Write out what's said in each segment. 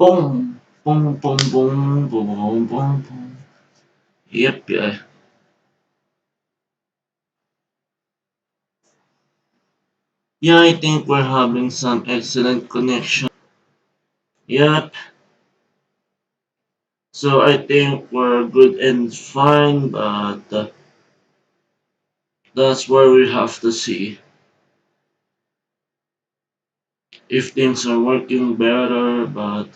Boom, boom, boom, boom, boom, boom, boom, boom. Yep, yeah. Yeah, I think we're having some excellent connection. Yep. So I think we're good and fine, but that's where we have to see if things are working better, but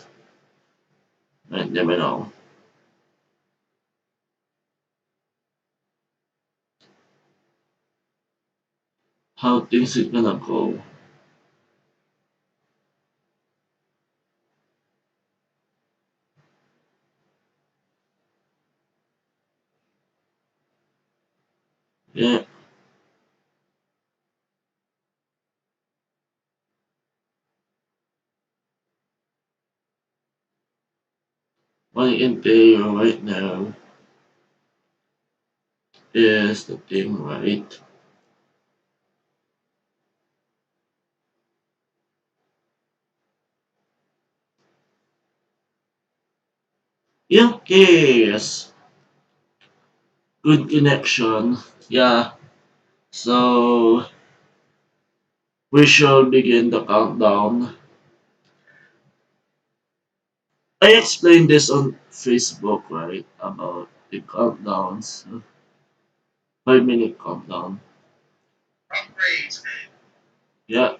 I never know how things are gonna go. Yeah, what I can tell you right now is the thing, right? Yeah, yes. Good connection. Yeah. So we shall begin the countdown. I explained this on Facebook, right? About the countdowns. 5 minute countdown. Yeah.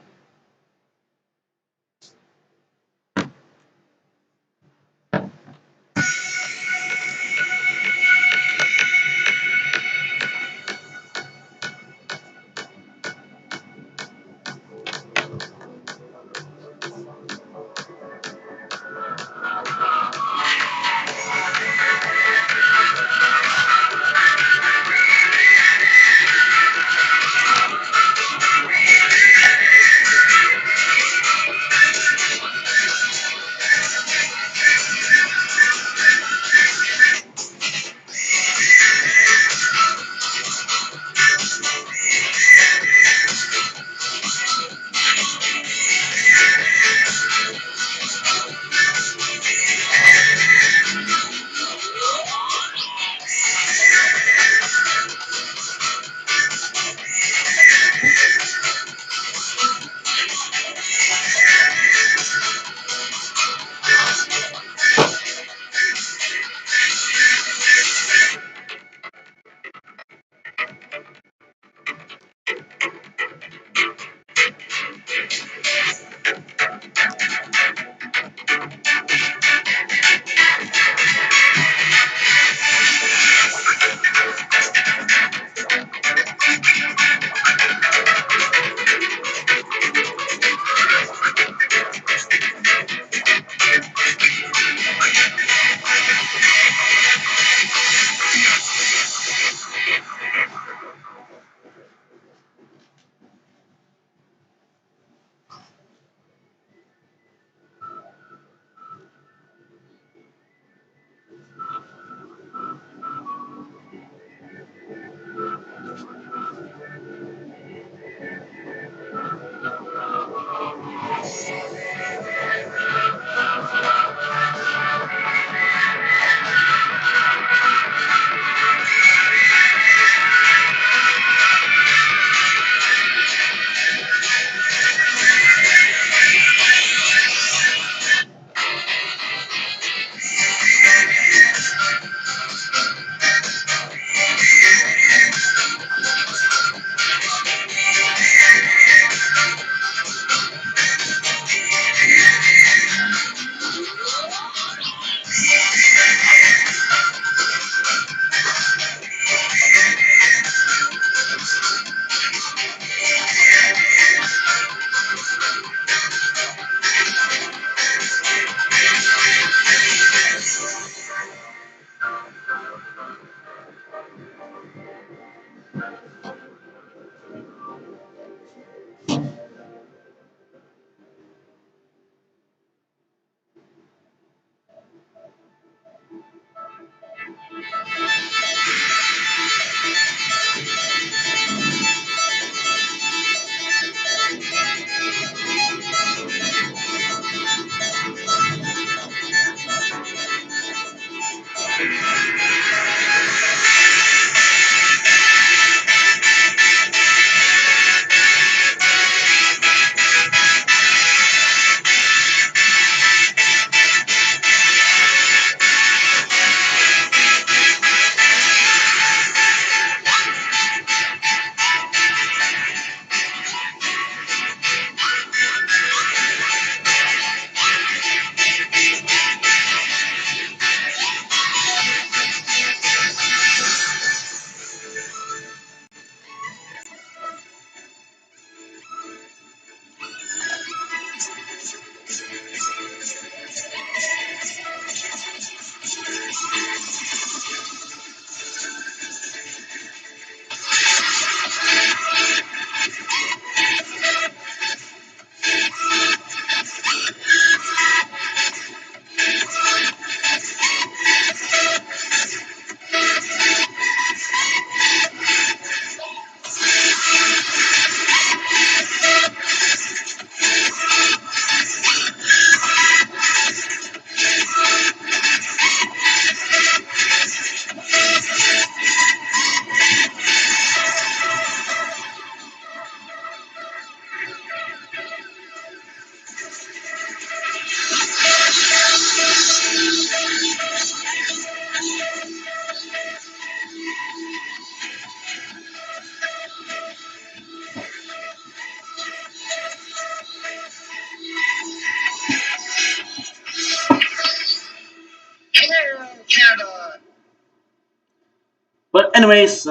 anyways,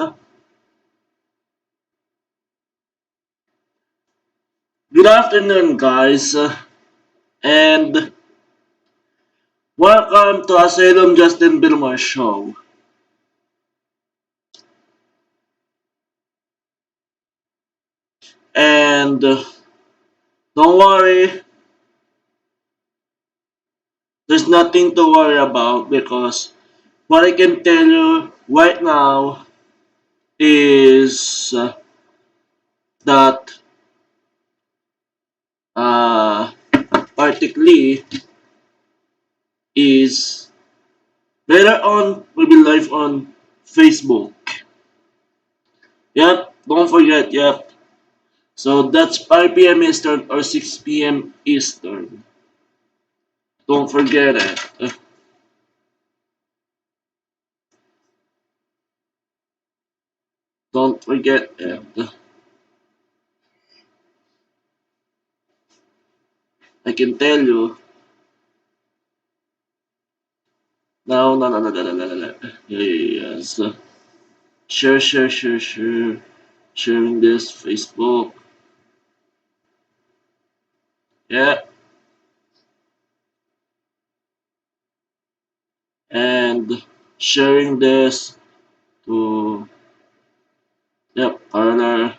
good afternoon, guys, and welcome to Asseylum Justin Villamor show. And don't worry, there's nothing to worry about because what I can tell you right now is that uh, particularly is later on will be live on Facebook. Yep, don't forget, yep. So that's 5 p.m. Eastern or 6 p.m. Eastern. Don't forget it. Don't forget it. I can tell you. No, no, no, no, no, no, no, no, no. Yes. Share, share, share, share. Sharing this Facebook. Yeah. And sharing this to, yep, Parlor.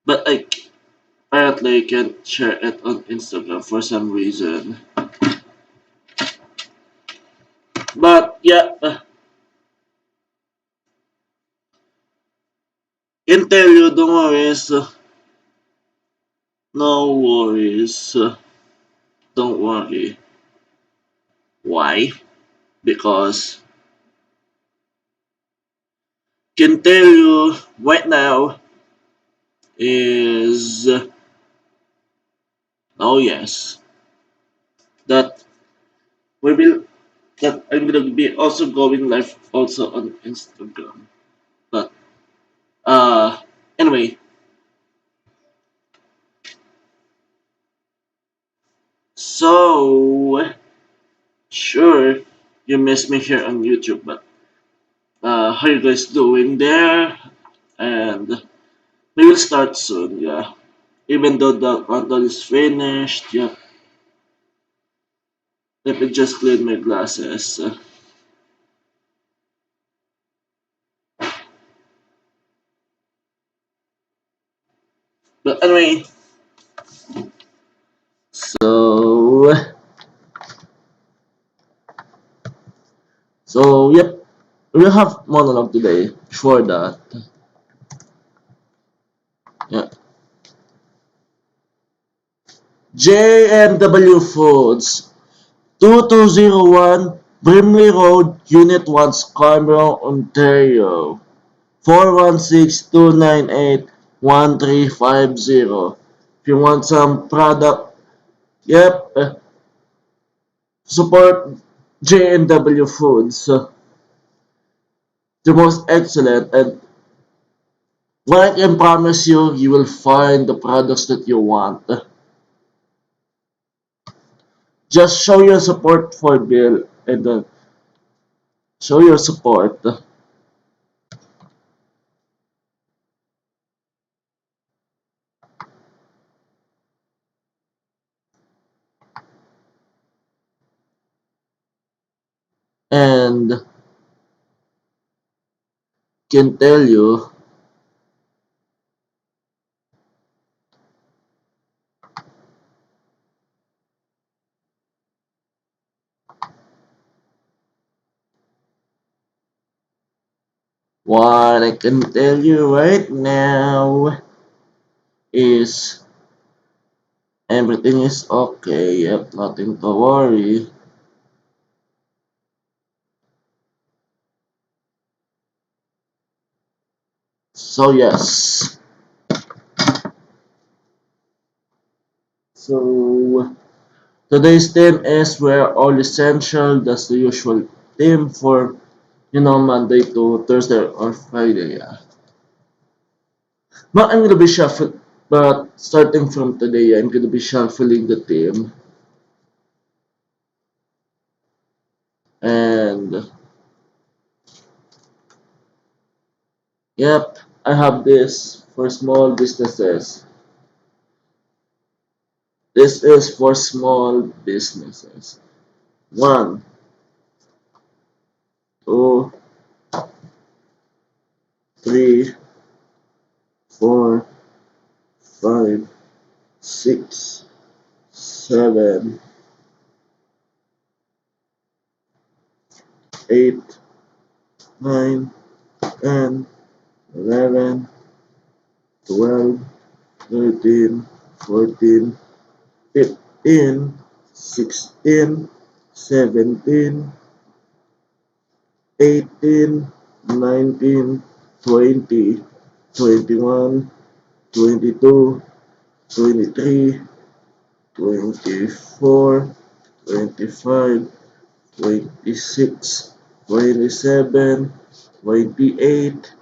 But I apparently can't share it on Instagram for some reason. But yeah, can tell you, don't worry. No worries. Don't worry. Why? Because can tell you right now is oh yes that we will that I'm gonna be also going live also on Instagram. But uh anyway, so sure you miss me here on YouTube, but how you guys doing there? And we will start soon, yeah. Even though the countdown is finished, yeah. Let me just clean my glasses. But anyway, so yep, we'll have monologue today. Sure that. Yeah. JMW Foods, 2201 Brimley Road, Unit 1, Scarborough, Ontario. 416-298-1350. If you want some product, yep, support JNW Foods. The most excellent, and what I can promise you, you will find the products that you want. Just show your support for Bill and show your support and can tell you what I can tell you right now is everything is okay. Yep, nothing to worry. So yes. So today's theme is we're all essential. That's the usual theme for Monday to Thursday or Friday. Yeah. But I'm gonna be shuffling. But starting from today, I'm gonna be shuffling the theme. And yep, I have this for small businesses. This is for small businesses. One, two, three, four, five, six, seven, eight, 9, 10, 11, 12, 13, 14, 15, 16, 17, 18, 19, 20, 21, 22, 23, 24, 25, 26, 27, 28,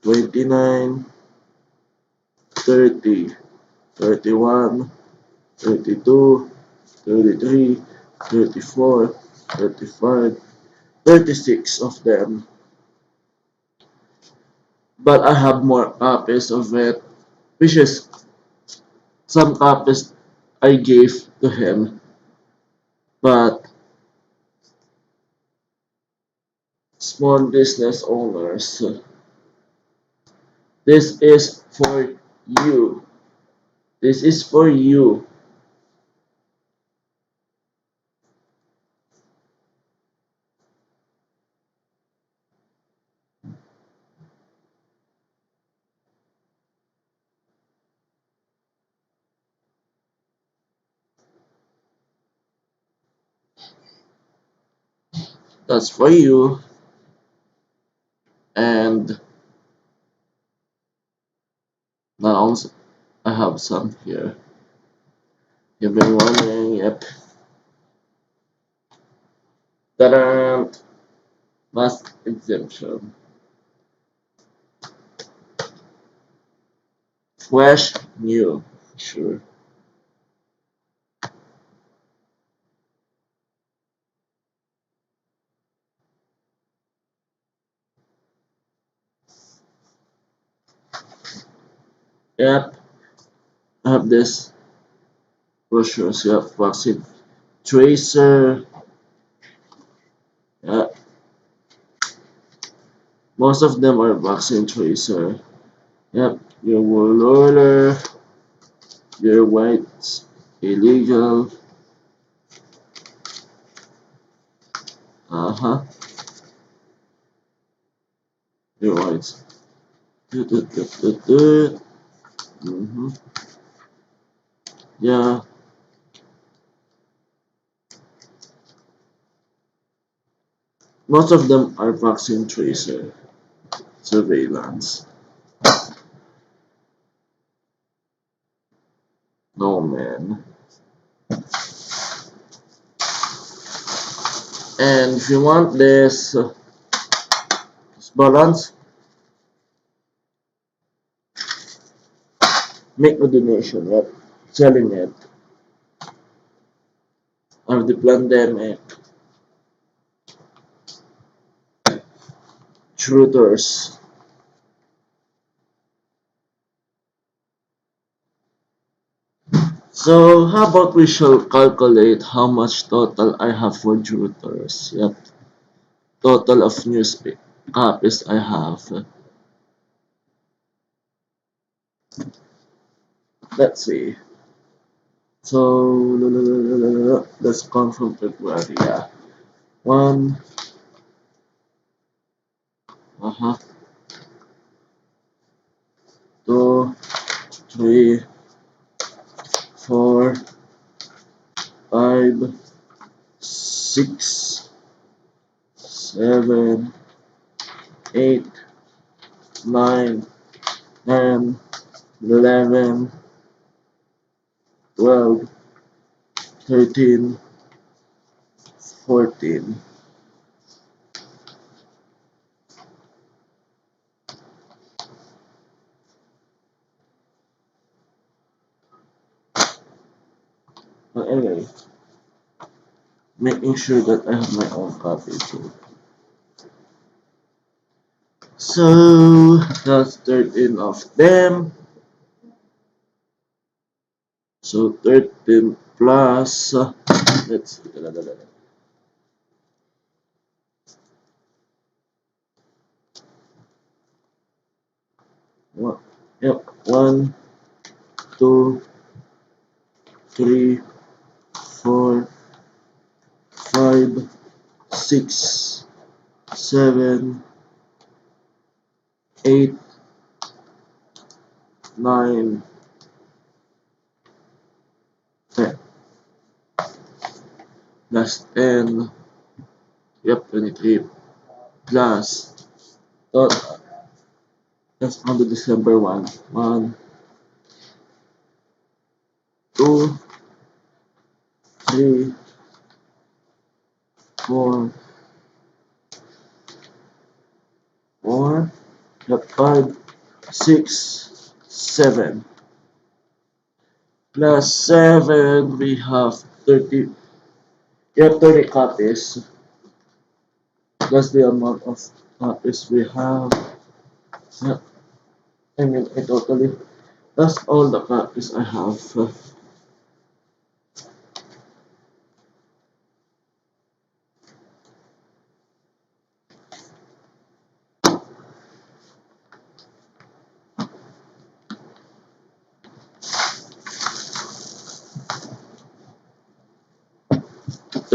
29, 30, 31, 32, 33, 34, 35, 36 of them. But I have more copies of it, which is some copies I gave to him. But small business owners, this is for you. This is for you. That's for you. And now also I have some here. You've been wondering, yep. Ta-da! Mass exemption. Fresh, new, sure. Yep, I have this brochures. Yep, vaccine tracer. Yep, most of them are vaccine tracer. Yep, your wool roller, your whites, illegal. Uh-huh, your whites. Mm-hmm. Yeah, most of them are vaccine tracer surveillance. No man. And if you want this balance, make a donation. Yep, selling it. Of the pandemic, truthers. So how about we shall calculate how much total I have for truthers? Yep, total of newspaper copies I have. Let's see. So let's count from February. Yeah, one. Uh-huh. Two, three, four, five, six, seven, eight, nine, 10, 11, 12, 13, 14. But anyway, making sure that I have my own copy too. So that's 13 of them. So 13 plus, let's see, one, yep, 1, 2, 3, 4, 5, 6, 7, 8, 9, 10. Plus 10, yep, 23 plus, oh, that's on the December 1. 1, 2, 3, 4, 4, yep, 5, 6, 7. Plus 7, we have 30. You have 30 copies. That's the amount of copies we have. Yeah, I mean, I totally. That's all the copies I have.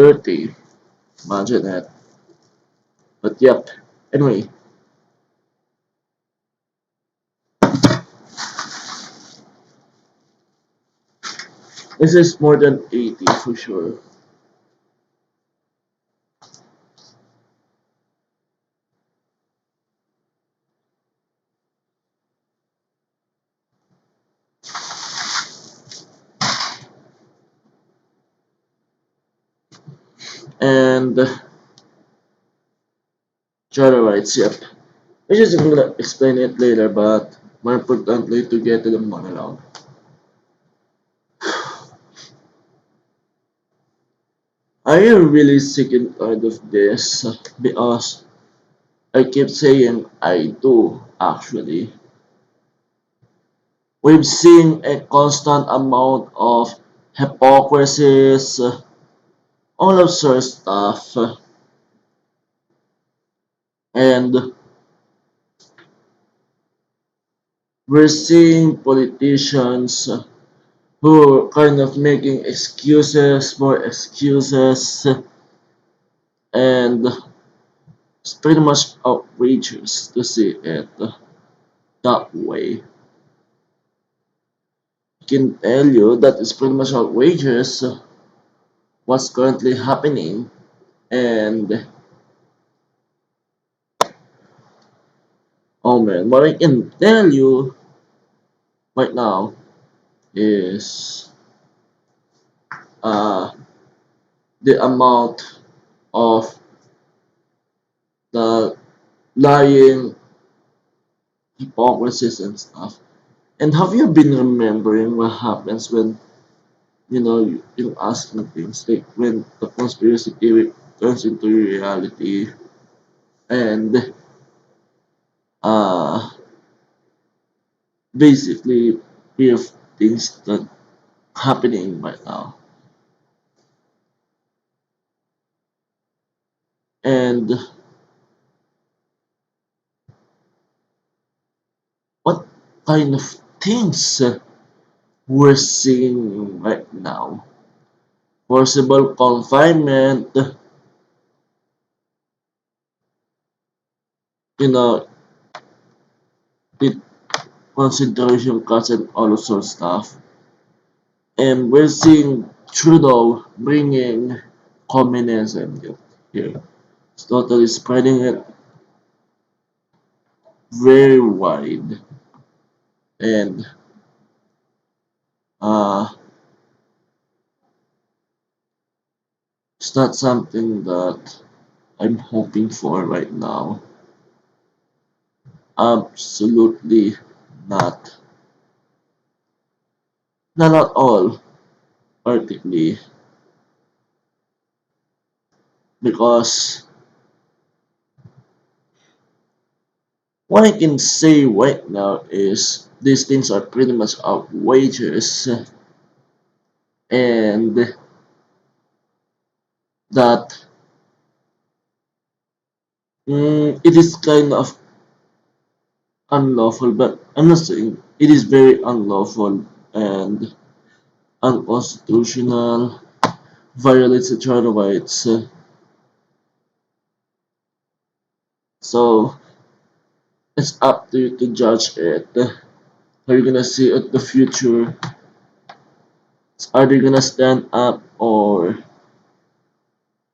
30. Imagine that. But yep. Anyway, this is more than 80 for sure. And Jara writes, yep. I just gonna explain it later, but more importantly, to get to the monologue. I am really sick and tired of this because I keep saying I do actually. We've seen a constant amount of hypocrisies, all of sort stuff, and we're seeing politicians who are kind of making excuses, more excuses, and it's pretty much outrageous to see it that way. I can tell you that it's pretty much outrageous what's currently happening, and oh man, what I can tell you right now is uh, the amount of the lying hypocrisies and stuff. And have you been remembering what happens when you're asking things like when the conspiracy theory turns into reality and uh basically we have things that happening right now. And what kind of things we're seeing right now? Forcible confinement, you know, with concentration camps and all of sort of stuff. And we're seeing Trudeau bringing communism here. It's totally spreading it very wide. And uh, it's not something that I'm hoping for right now. Absolutely not. Not at all, particularly. because what I can say right now is these things are pretty much outrageous and that it is kind of unlawful, but I'm not saying it is very unlawful and unconstitutional, violates the child rights. So it's up to you to judge it. How you gonna see it the future? Are they gonna stand up or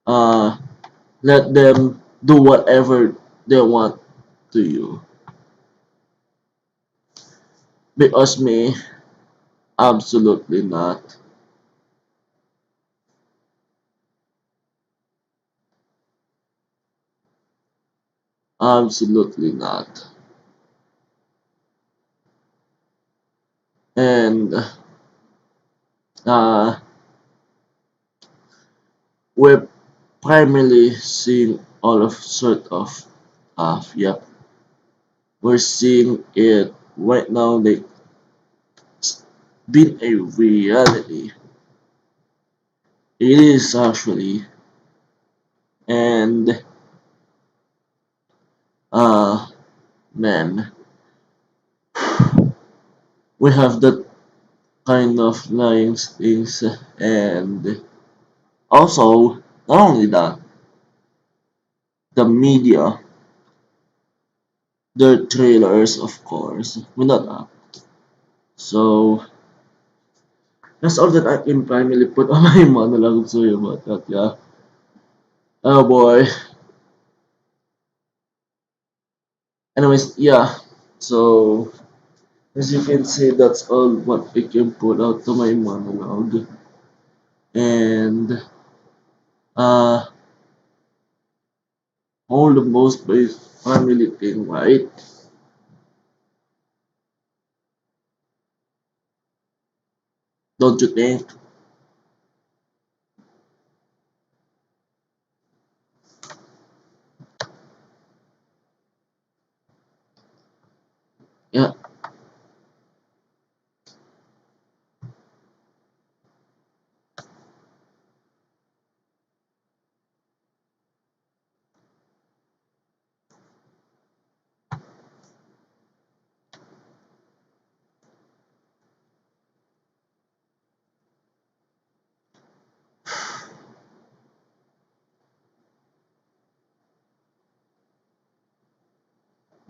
uh, let them do whatever they want to you? Because me, absolutely not. Absolutely not. And uh, we're primarily seeing all of sort of yeah, we're seeing it right now. Like it's been a reality. It is actually, and uh, man, we have that kind of lying things, and also not only that, the media, their trailers, of course, will not up. So that's all that I can primarily put on my monologue to you about that. Yeah. Oh boy. Anyways, yeah. So as you can see, that's all what I can put out to my monologue. And uh all the most by family thing, right? Don't you think? Yeah,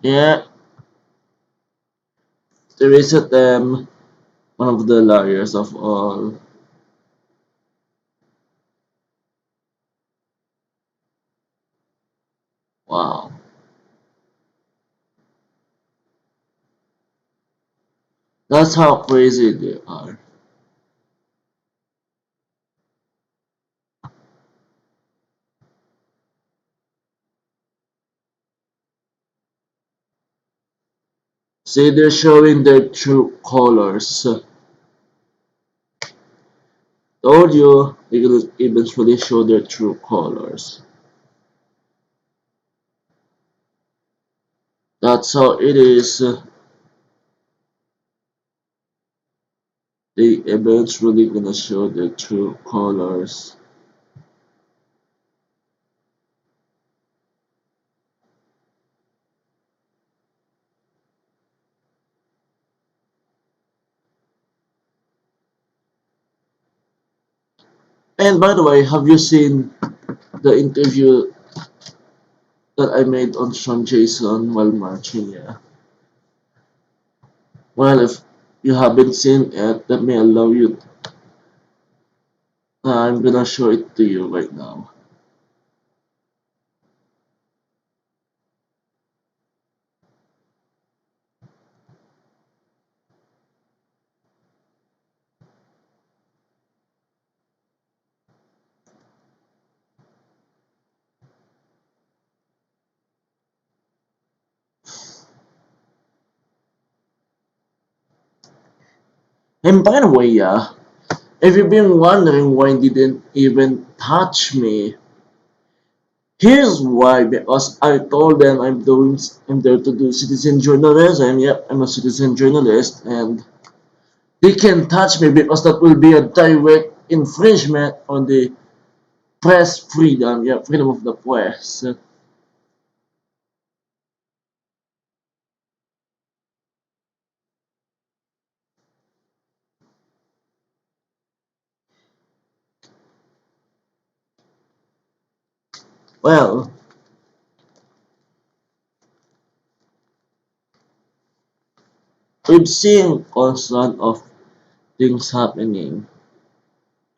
yeah. Teresa Tem, one of the lawyers of all. Wow. That's how crazy they are. See, they're showing their true colors. Told you, they're gonna eventually show their true colors. That's how it is. They eventually gonna show their true colors. And by the way, have you seen the interview that I made on Sean Jason while marching? Yeah. Well, if you haven't seen it, let me allow you. I'm gonna show it to you right now. And by the way, yeah, if you've been wondering why I didn't even touch me Here's why, because I told them I'm there to do citizen journalism. Yep, I'm a citizen journalist, and they can touch me because that will be a direct infringement on the press freedom. Yeah, freedom of the press. Well, we've seen constant of things happening,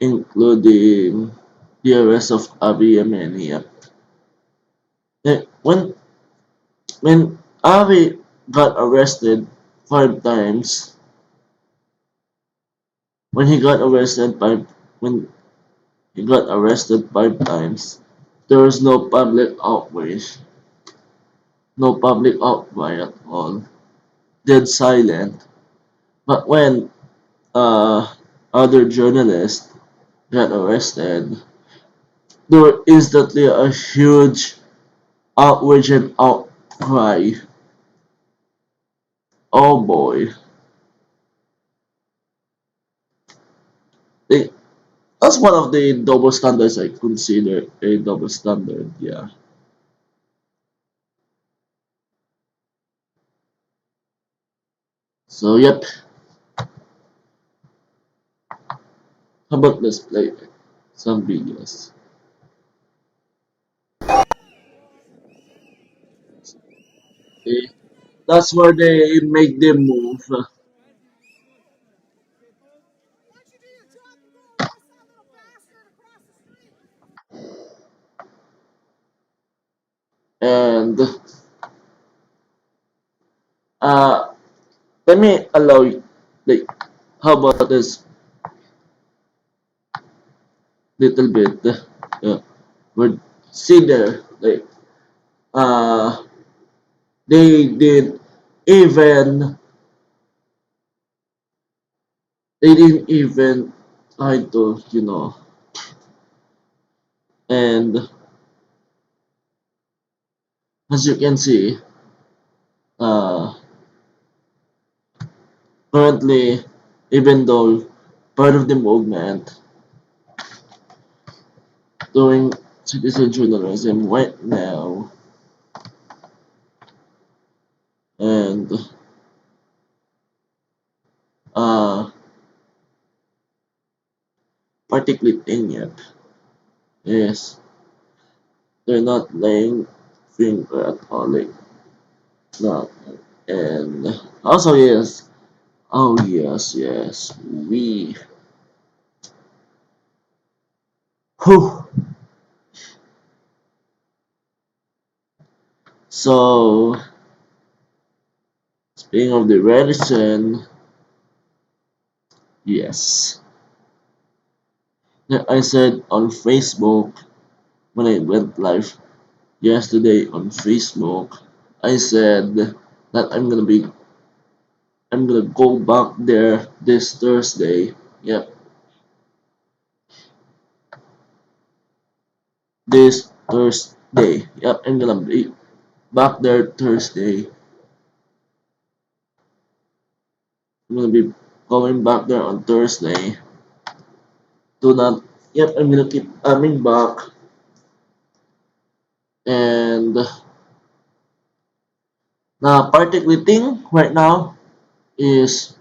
including the arrest of Abiy Yemeni. Yep. When Abiy got arrested 5 times, when he got arrested five when he got arrested 5 times, there was no public outrage, no public outcry at all, dead silent. But when other journalists got arrested, there were instantly a huge outrage and outcry. Oh boy, they, that's one of the double standards I consider a double standard. Yeah. So yep. How about let's play some videos? Okay. That's where they make the move. And uh, let me allow you, like, how about this little bit? Would see there, like, uh, they did even, they didn't even try to, and as you can see, uh, currently, even though part of the movement doing citizen journalism right now, and uh, particularly thing yet is they're not laying finger at all, like, not. And also yes, oh yes, yes, we. Whew. So speaking of the religion, yes, I said on Facebook when I went live yesterday on Facebook, I said that I'm gonna go back there this Thursday. Yep, this Thursday. Yep, I'm gonna be back there Thursday. I'm gonna be going back there on Thursday. Do not. Yep, I'm gonna keep coming back. And the particular thing right now is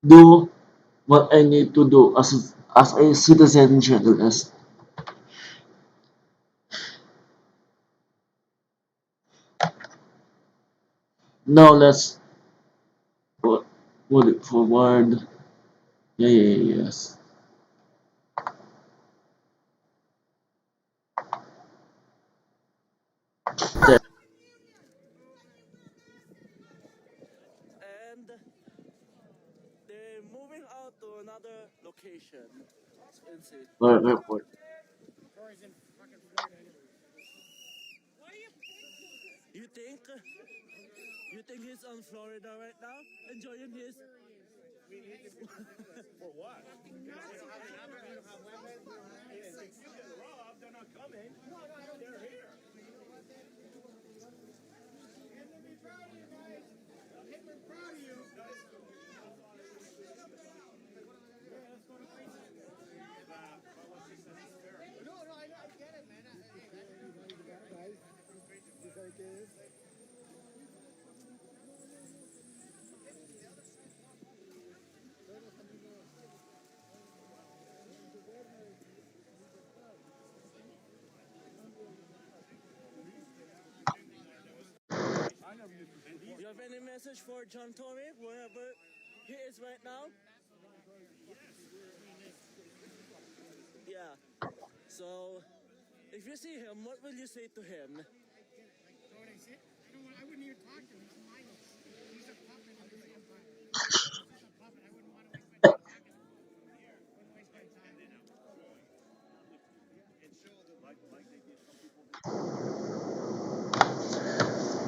do what I need to do as a citizen journalist. Now let's put it forward. Yeah, yeah, yeah, yes. There. And they're moving out to another location. Airport. You think? You think he's on Florida right now, enjoying his? You have any message for John Tommy, wherever he is right now? Yeah. So, if you see him, what will you say to him?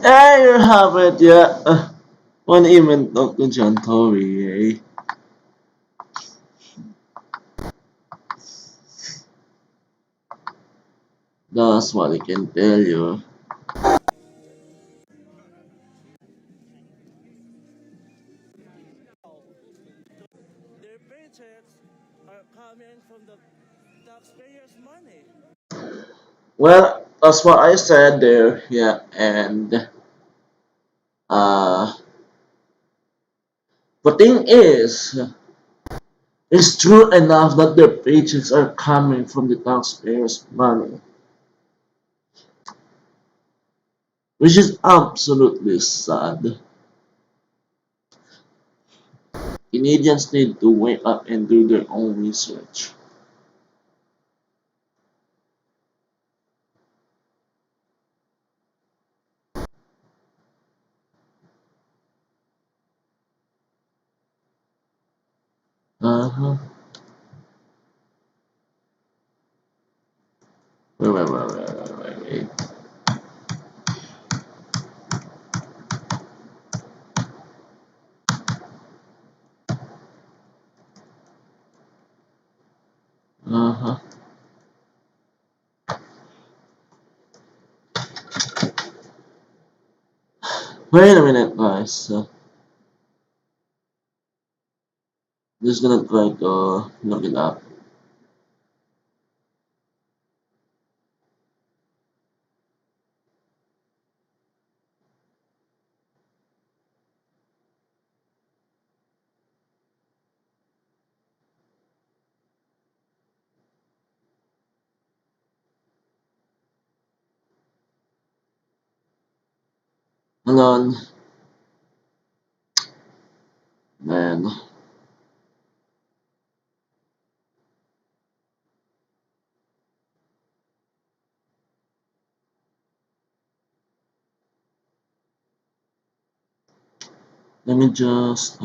There you have it, yeah. One even talk to John Tory, eh? That's what I can tell you. Their paychecks are coming from the taxpayers' money. Well, that's what I said there, yeah, and uh, the thing is, it's true enough that their paychecks are coming from the taxpayers' money, which is absolutely sad. Canadians need to wake up and do their own research. Uh-huh. Wait. Uh-huh. Wait a minute, guys. Just gonna try to look it up. Hold on, man. Let me just.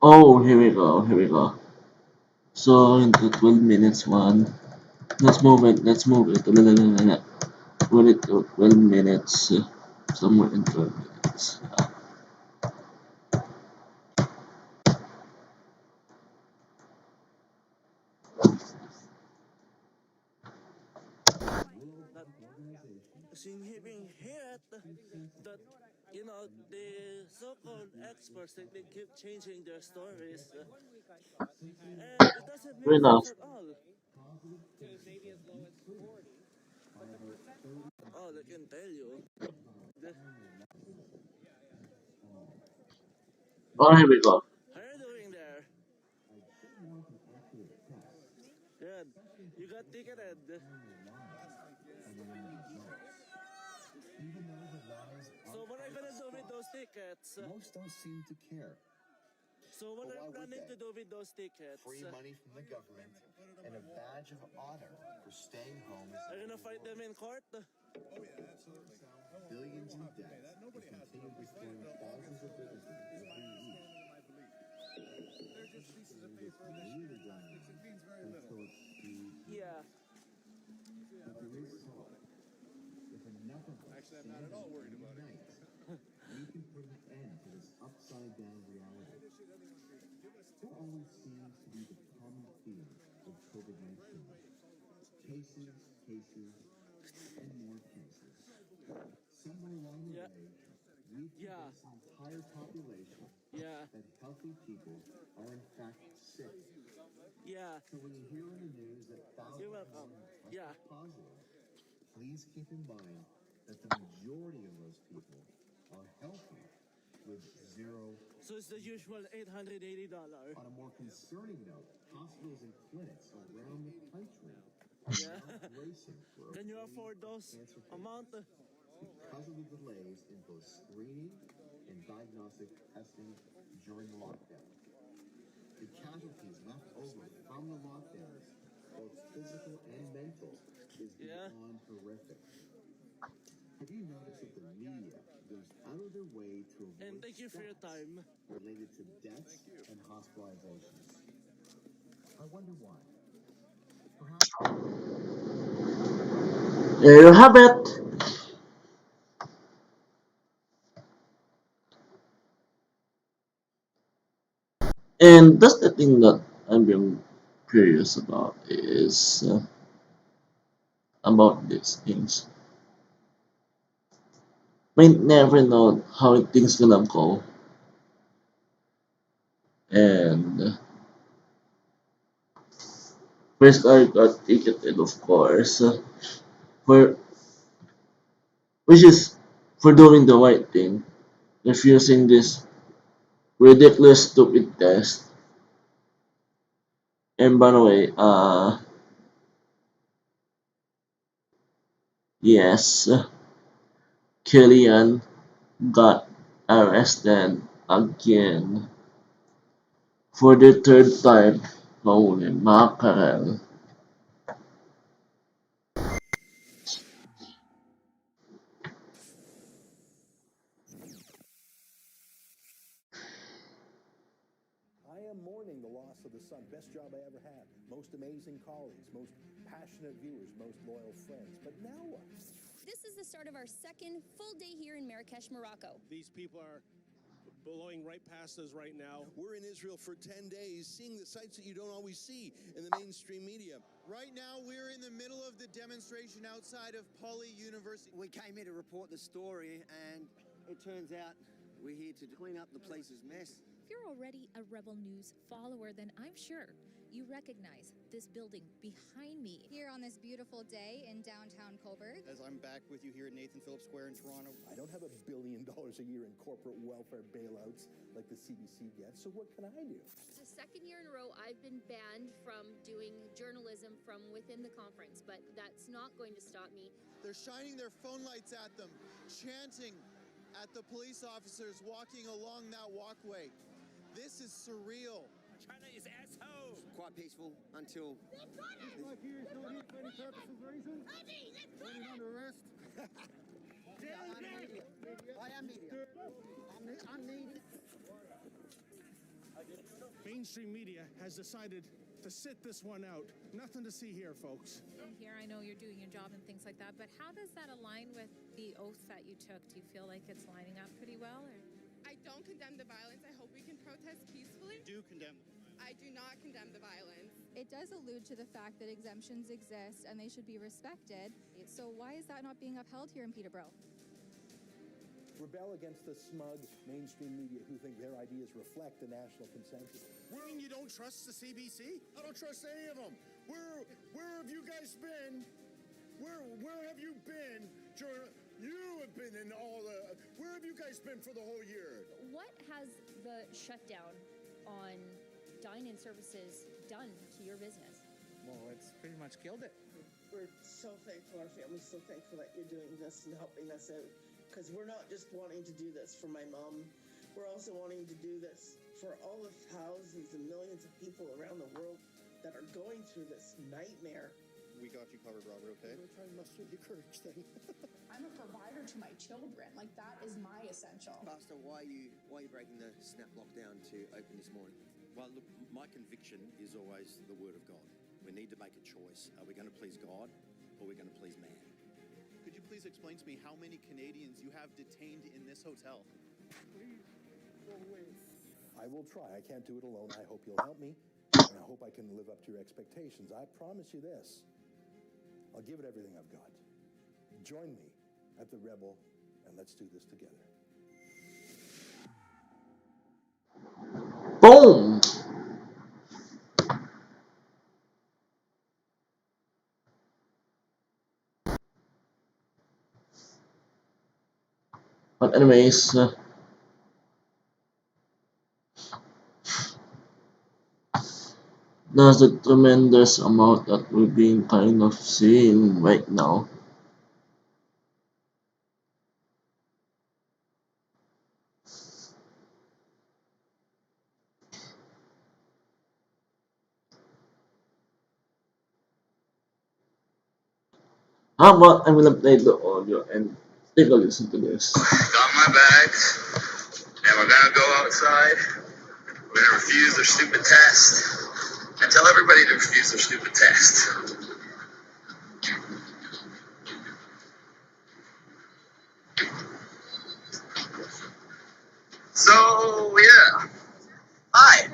Oh, here we go. Here we go. So into 12 minutes one. Let's move it. Let's move it. Put it to 12 minutes. Somewhere in 12 minutes. That since he being hit, that the so-called experts they keep changing their stories, and it doesn't make Very sense nice. at all. All I can tell you, the, Oh, here we go. how are you doing there? Good. You got ticketed. So what are you gonna do with those tickets? Most don't seem to care. So what But are why you would planning they? to do with those tickets? Free money from the government and a badge of honor for staying home as Are you gonna long as fight them in court? billions in debt will continue destroying thousands of businesses every week. They're just pieces of paper. Really going on It means very until little. it's too Yeah. But there is hope. If enough of us Actually, I'm not at all worried about it. unite, we can put an end to this upside-down reality. What always seems to be the common theme of COVID-19? Cases, cases, and more cases. Somewhere along the Yeah. way, we've Yeah. convinced the entire population Yeah. that healthy people are in fact sick. Yeah. So when you hear in the news that You're thousands welcome. more have tested Yeah. positive, please keep in mind that the majority of those people are healthy with zero. So it's the usual $880. On a more concerning note, hospitals and clinics around the country Yeah. are now bracing for a Can you wave afford of those cancer amount? cases because of the delays in both screening and diagnostic testing during the lockdown. The casualties left over from the lockdowns, both physical and mental, is Yeah. beyond horrific. Have you noticed that the media goes out of their way to avoid And thank you for your stats time. related to deaths and hospitalizations? I wonder why. Perhaps There you have it. And that's the thing that I'm being curious about is about these things. Might never know how things gonna go, and first I got ticketed, of course, for which is for doing the right thing, refusing this ridiculous, stupid test. And by the way, yes, Killian got arrested again for the third time. Holy mackerel. I am mourning the loss of the son. Best job I ever had. Most amazing colleagues, most passionate viewers, most loyal friends. But now what? This is the start of our second full day here in Marrakesh, Morocco. These people are blowing right past us right now. We're in Israel for 10 days, seeing the sights that you don't always see in the mainstream media. Right now, we're in the middle of the demonstration outside of Poly University. We came here to report the story, and it turns out we're here to clean up the place's mess. If you're already a Rebel News follower, then I'm sure you recognize this building behind me. Here on this beautiful day in downtown Coburg. As I'm back with you here at Nathan Phillips Square in Toronto. I don't have $1 billion a year in corporate welfare bailouts like the CBC gets, so what can I do? It's the second year in a row I've been banned from doing journalism from within the conference, but that's not going to stop me. They're shining their phone lights at them, chanting at the police officers walking along that walkway. This is surreal. China is asshole. Quite peaceful until... Like here is no need for any purposes or reasons. Waiting under arrest. I am media. I'm needed. Mainstream media has decided to sit this one out. Nothing to see here, folks. And here I know you're doing your job and things like that, but how does that align with the oath that you took? Do you feel like it's lining up pretty well? Or? I don't condemn the violence. I hope we can protest peacefully. Do condemn. I do not condemn the violence. It does allude to the fact that exemptions exist and they should be respected. So why is that not being upheld here in Peterborough? Rebel against the smug mainstream media who think their ideas reflect the national consensus. You mean you don't trust the CBC? I don't trust any of them. Where have you guys been? Where have you been? You have been in all the... Where have you guys been for the whole year? What has the shutdown on dine-in services done to your business? Well, it's pretty much killed it. We're so thankful, our family's so thankful that you're doing this and helping us out. Because we're not just wanting to do this for my mom, we're also wanting to do this for all the thousands and millions of people around the world that are going through this nightmare. We got you covered, Robert, okay? We're trying to muster the courage thing. I'm a provider to my children. Like, that is my essential. Pastor, why are you breaking the snap lockdown to open this morning? Well, look, my conviction is always the Word of God. We need to make a choice. Are we going to please God or are we going to please man? Could you please explain to me how many Canadians you have detained in this hotel? Please go away. I will try. I can't do it alone. I hope you'll help me, and I hope I can live up to your expectations. I promise you this. I'll give it everything I've got. Join me at the Rebel, and let's do this together. Boom! But anyways, there's a tremendous amount that we're being kind of seeing right now. How about I'm gonna play the audio and take a listen to this. Got my bags, and we're gonna go outside. We're gonna refuse their stupid test, and tell everybody to refuse their stupid test. So, yeah. Hi.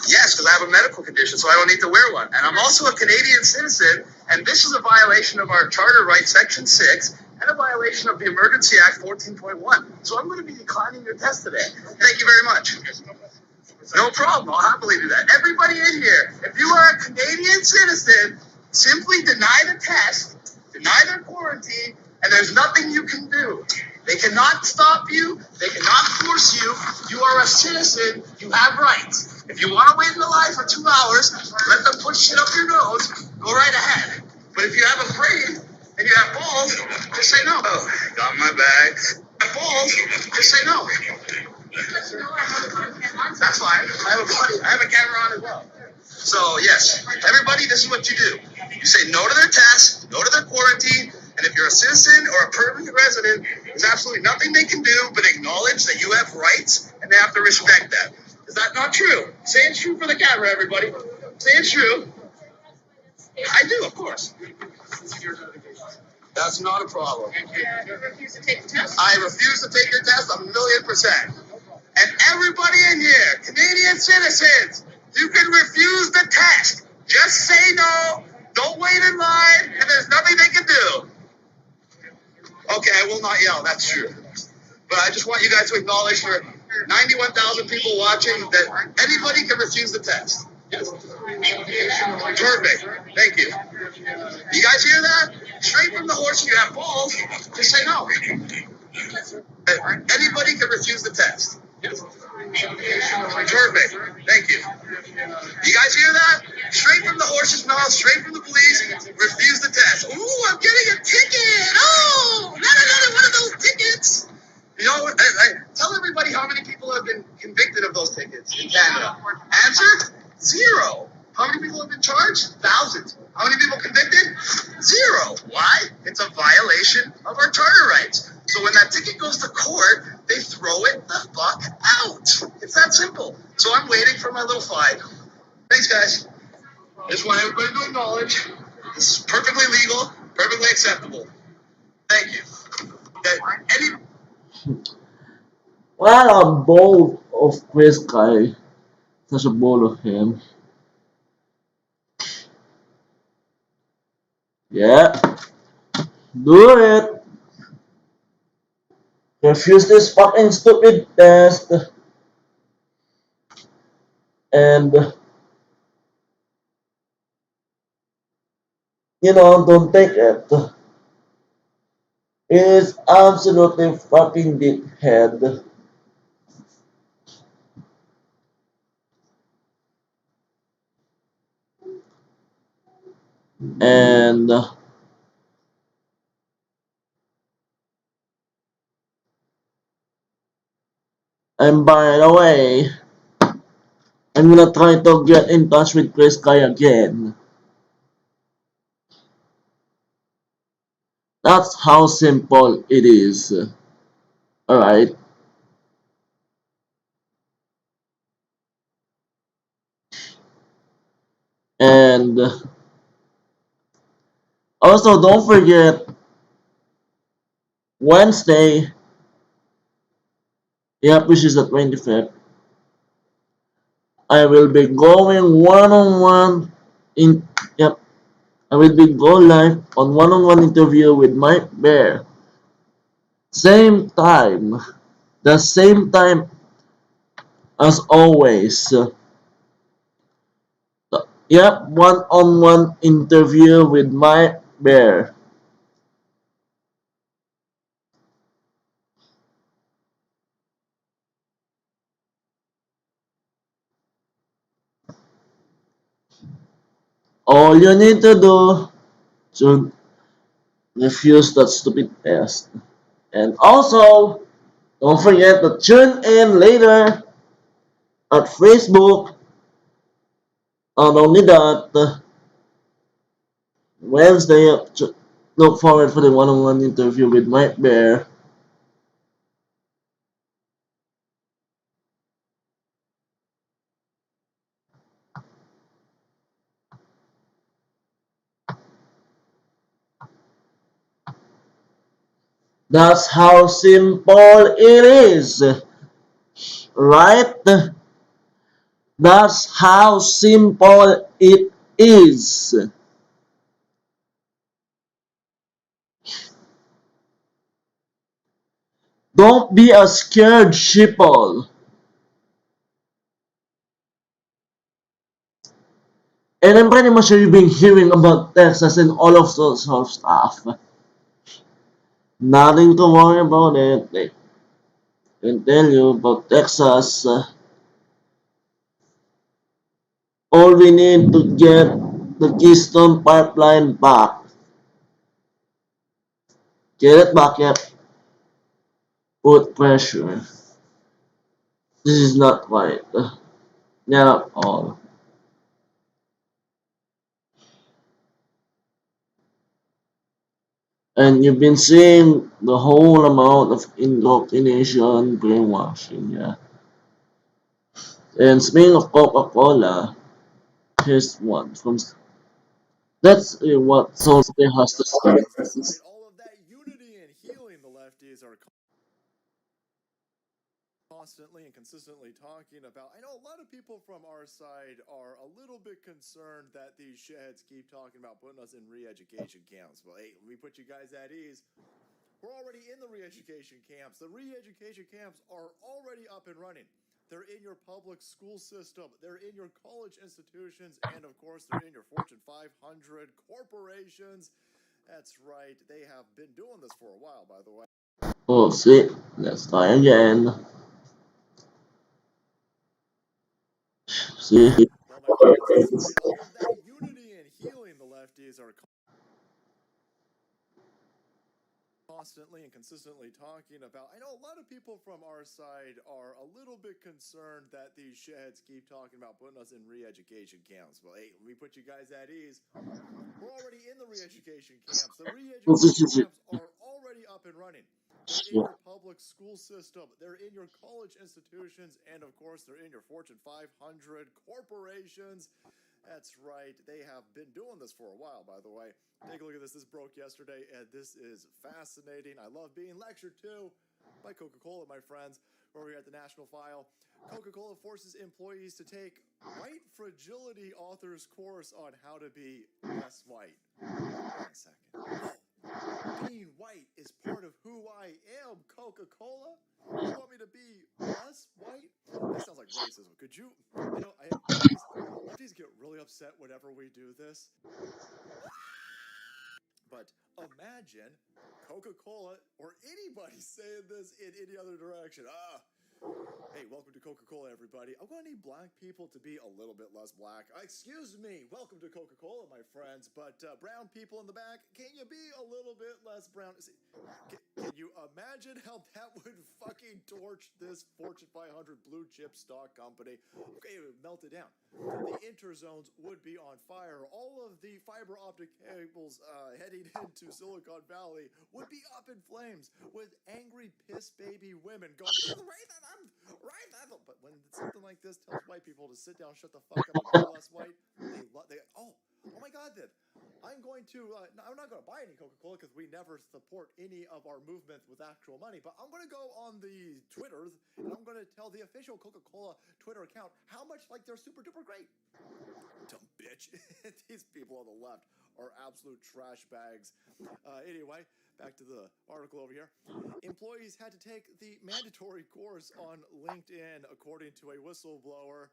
Yes, because I have a medical condition, so I don't need to wear one. And I'm also a Canadian citizen, and this is a violation of our Charter Right, Section 6, and a violation of the Emergency Act 14.1. So I'm going to be declining your test today. Thank you very much. No problem. I'll happily do that. Everybody in here, if you are a Canadian citizen, simply deny the test, deny their quarantine, and there's nothing you can do. They cannot stop you. They cannot force you. You are a citizen. You have rights. If you want to wait in the line for 2 hours, let them put shit up your nose, go right ahead. But if you have a brain and you have balls, just say no. Oh, got my bags. Have balls, just say no. That's fine. I have a camera on as well. So yes, everybody, this is what you do. You say no to their test, no to their quarantine, and if you're a citizen or a permanent resident, there's absolutely nothing they can do but acknowledge that you have rights and they have to respect that. Is that not true? Say it's true for the camera, everybody. Say it's true. I do, of course. That's not a problem. You refuse to take the test? I refuse to take your test 1,000,000%. And everybody in here, Canadian citizens, you can refuse the test. Just say no. Don't wait in line, and there's nothing they can do. Okay, I will not yell. That's true. But I just want you guys to acknowledge for 91,000 people watching that anybody can refuse the test. Yes. Perfect. Thank you. You guys hear that? Straight from the horse, you have balls. Just say no. Anybody can refuse the test. Yes. Perfect. Thank you. You guys hear that? Straight from the horse's mouth, straight from the police. Refuse the test. Ooh, I'm getting a ticket. Oh, not another one of those tickets. You know, tell everybody how many people have been convicted of those tickets in Canada. Answer? 0. How many people have been charged? Thousands. How many people convicted? 0. Why? It's a violation of our charter rights. So when that ticket goes to court, they throw it the fuck out. It's that simple. So I'm waiting for my little fine. Thanks, guys. I just want everybody to acknowledge this is perfectly legal, perfectly acceptable. Thank you. What a bowl of Chris Guy. Such a bowl of him. Yeah. Do it. Refuse this fucking stupid test. And, don't take it. It is absolutely fucking dickhead. And by the way, I'm gonna try to get in touch with Chris Kai again. That's how simple it is. Alright? And also don't forget Wednesday, yep, which is the 25th, I will be going one-on-one in, yep, I will be going live on one-on-one interview with Mike Bear. Same time, the same time as always. Yep, one-on-one interview with Mike Bear. All you need to do to refuse that stupid test. And also, don't forget to tune in later at Facebook. Not only that, Wednesday, look forward for the one-on-one interview with Mike Bear. That's how simple it is, right? That's how simple it is. Don't be a scared sheeple. And I'm pretty much sure you've been hearing about Texas and all of those sort of stuff. Nothing to worry about it. I can tell you about Texas. All we need to get the Keystone Pipeline back. Get it back yet? Put pressure. This is not right. Not at all. And you've been seeing the whole amount of indoctrination, brainwashing, yeah. And speaking of Coca-Cola, here's one from. That's what Solstice has to say. Constantly and consistently talking about. I know a lot of people from our side are a little bit concerned that these shitheads keep talking about putting us in re-education camps. Well, hey, let me put you guys at ease. We're already in the re-education camps. The re-education camps are already up and running. They're in your public school system. They're in your college institutions. And of course, they're in your Fortune 500 corporations. That's right. They have been doing this for a while, by the way. Oh, see, let's try again. See? Well, my friends, despite all of that unity and healing, the lefties are constantly and consistently talking about. I know a lot of people from our side are a little bit concerned that these shitheads keep talking about putting us in re-education camps. Well, hey, let me put you guys at ease. We're already in the re-education camps. The re-education camps are already up and running. They're in your public school system. They're in your college institutions. And of course, they're in your Fortune 500 corporations. That's right. They have been doing this for a while, by the way. Take a look at this. This broke yesterday, and this is fascinating. I love being lectured to by Coca-Cola, my friends. Over here at the National File, Coca-Cola forces employees to take white fragility author's course on how to be less white. Wait a second. Oh, being white is part of who I am, Coca-Cola? You want me to be less white? That sounds like racism. Could you? I know lefties get really upset whenever we do this. But imagine Coca-Cola or anybody saying this in any other direction. Hey, welcome to Coca-Cola, everybody. I'm going to need black people to be a little bit less black. Excuse me. Welcome to Coca-Cola, my friends. But brown people in the back, can you be a little bit less brown? Can you imagine how that would fucking torch this Fortune 500 blue chip stock company? Okay, it would melt it down. The interzones would be on fire. All of the fiber optic cables heading into Silicon Valley would be up in flames with angry piss baby women going, but when something like this tells white people to sit down, shut the fuck up, and be less white, oh my God, Viv, I'm not going to buy any Coca-Cola because we never support any of our movements with actual money, but I'm going to go on the Twitters and I'm going to tell the official Coca-Cola Twitter account how much like they're super duper great. Dumb bitch. These people on the left are absolute trash bags. Anyway, back to the article over here. Employees had to take the mandatory course on LinkedIn, according to a whistleblower.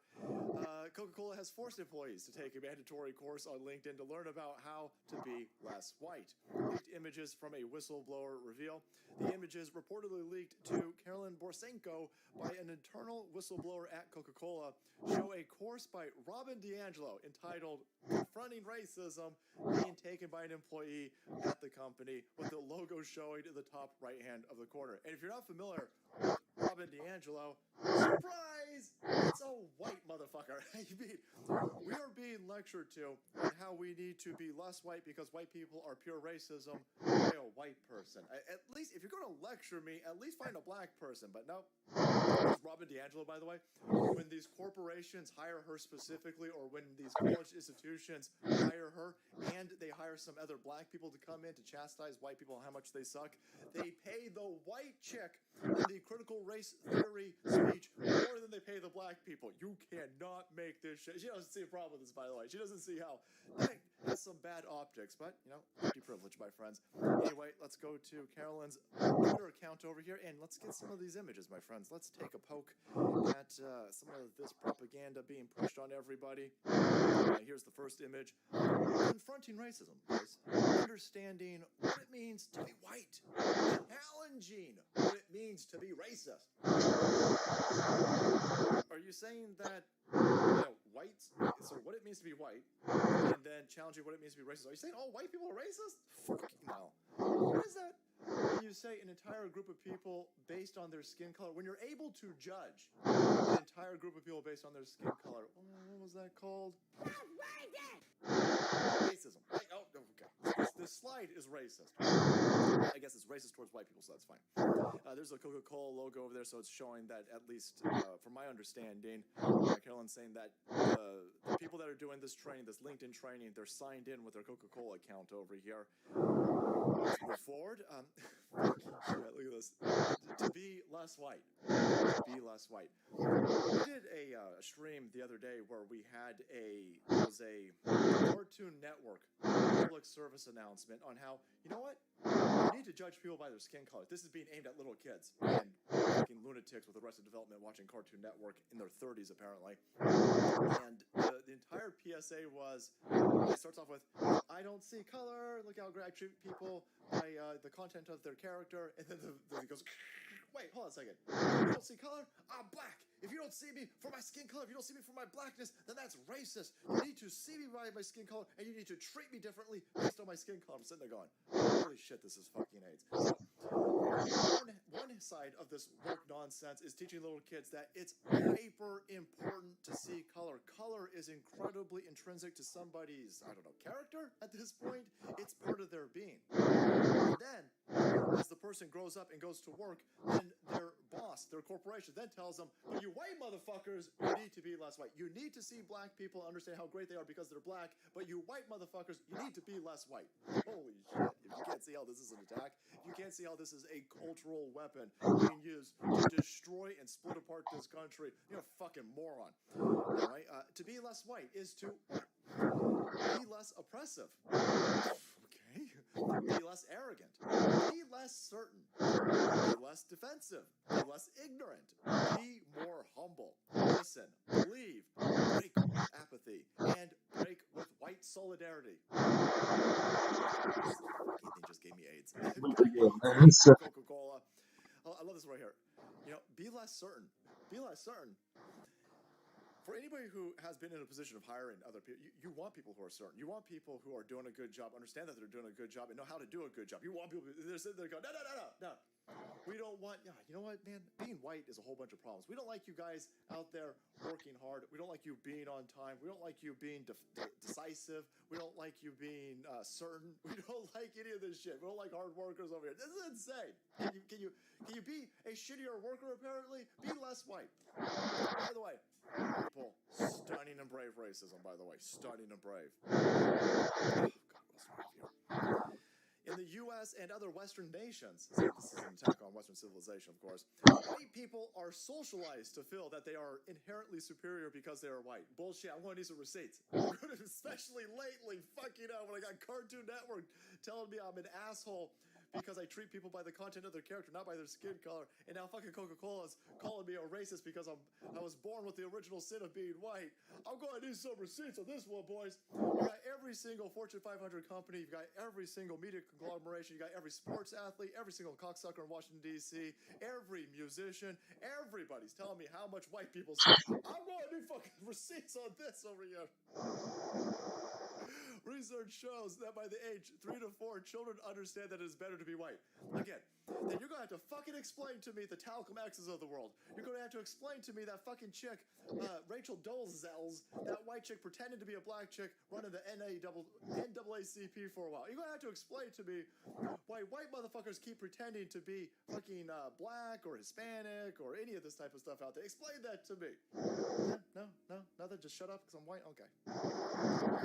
Coca-Cola has forced employees to take a mandatory course on LinkedIn to learn about how to be less white. Leaked images from a whistleblower reveal. The images reportedly leaked to Carolyn Borsenko by an internal whistleblower at Coca-Cola show a course by Robin DiAngelo entitled Confronting Racism being taken by an employee at the company, with the logo showing in the top right hand of the corner. And if you're not familiar with Robin DiAngelo, surprise! It's a white motherfucker. We are being lectured to on how we need to be less white because white people are pure racism by a white person. At least, if you're going to lecture me, at least find a black person. But no, it's Robin DiAngelo, by the way. When these corporations hire her specifically, or when these college institutions hire her and they hire some other black people to come in to chastise white people on how much they suck, they pay the white chick in the critical race theory speech more than they pay the black people. You cannot make this shit. She doesn't see a problem with this, by the way. She doesn't see how that has some bad optics, but, empty privilege, my friends. Anyway, let's go to Carolyn's Twitter account over here, and let's get some of these images, my friends. Let's take a poke at some of this propaganda being pushed on everybody. Here's the first image. Confronting racism, guys. Understanding what it means to be white. Challenging what it means to be racist. Are you saying that, whites, so what it means to be white, and then challenging what it means to be racist? Are you saying all white people are racist? Fucking no. What is that? When you say an entire group of people based on their skin color, when you're able to judge an entire group of people based on their skin color, what was that called? Racism. Oh, okay. This slide is racist. I guess it's racist towards white people, so that's fine. There's a Coca-Cola logo over there, so it's showing that, at least from my understanding, Carolyn's saying that the people that are doing this training, this LinkedIn training, they're signed in with their Coca-Cola account over here. Let's move forward. Look at this. To be less white. To be less white. We did a stream the other day where we had a Cartoon Network public service announcement on how, you know what? You need to judge people by their skin color. This is being aimed at little kids and fucking lunatics with Arrested Development watching Cartoon Network in their 30s, apparently. And the entire PSA it starts off with, I don't see color, look how great I treat people by the content of their character, and then it goes, wait, hold on a second. You don't see color? I'm black. If you don't see me for my skin color, if you don't see me for my blackness, then that's racist. You need to see me by my skin color, and you need to treat me differently based on my skin color. I'm sitting there going, holy shit, this is fucking AIDS. So, one side of this woke nonsense is teaching little kids that it's hyper important to see color. Color is incredibly intrinsic to somebody's, character at this point. It's part of their being. And then, as the person grows up and goes to work, then their boss, their corporation, then tells them, well, you white motherfuckers, you need to be less white. You need to see black people understand how great they are because they're black, but you white motherfuckers, you need to be less white. Holy shit. If you can't see how this is an attack, if you can't see how this is a cultural weapon being used to destroy and split apart this country, you're a fucking moron. All right? To be less white is to be less oppressive. Okay? Be less arrogant. Be less certain. Be less defensive. Be less ignorant. Be more humble. Listen, believe, break with apathy, and break with white solidarity. They just gave me AIDS. Coca-Cola. I love this right here. Be less certain. Be less certain. For anybody who has been in a position of hiring other people, you want people who are certain. You want people who are doing a good job, understand that they're doing a good job, and know how to do a good job. You want people they're sitting there going, no. We don't want, yeah, you know what, man? Being white is a whole bunch of problems. We don't like you guys out there working hard. We don't like you being on time. We don't like you being decisive. We don't like you being certain. We don't like any of this shit. We don't like hard workers over here. This is insane. Can you be a shittier worker, apparently? Be less white. By the way, people, stunning and brave racism, by the way. Stunning and brave. Oh, God, what's wrong with you? In the U.S. and other Western nations, this is an attack on Western civilization, of course, white people are socialized to feel that they are inherently superior because they are white. Bullshit, I'm going to need some receipts. Especially lately, fucking out when I got Cartoon Network telling me I'm an asshole because I treat people by the content of their character, not by their skin color. And now fucking Coca-Cola's calling me a racist because I was born with the original sin of being white. I'm going to need some receipts on this one, boys. You got every single Fortune 500 company. You've got every single media conglomeration. You got every sports athlete, every single cocksucker in Washington, D.C., every musician. Everybody's telling me how much white people say. I'm going to need fucking receipts on this over here. Research shows that by the age 3 to 4, children understand that it is better to be white. Again, then you're going to have to fucking explain to me the Talcum X's of the world. You're going to have to explain to me that fucking chick, Rachel Dolezals, that white chick pretending to be a black chick running the NAACP for a while. You're going to have to explain to me why white motherfuckers keep pretending to be fucking black or Hispanic or any of this type of stuff out there. Explain that to me. No, nothing. Just shut up because I'm white? Okay.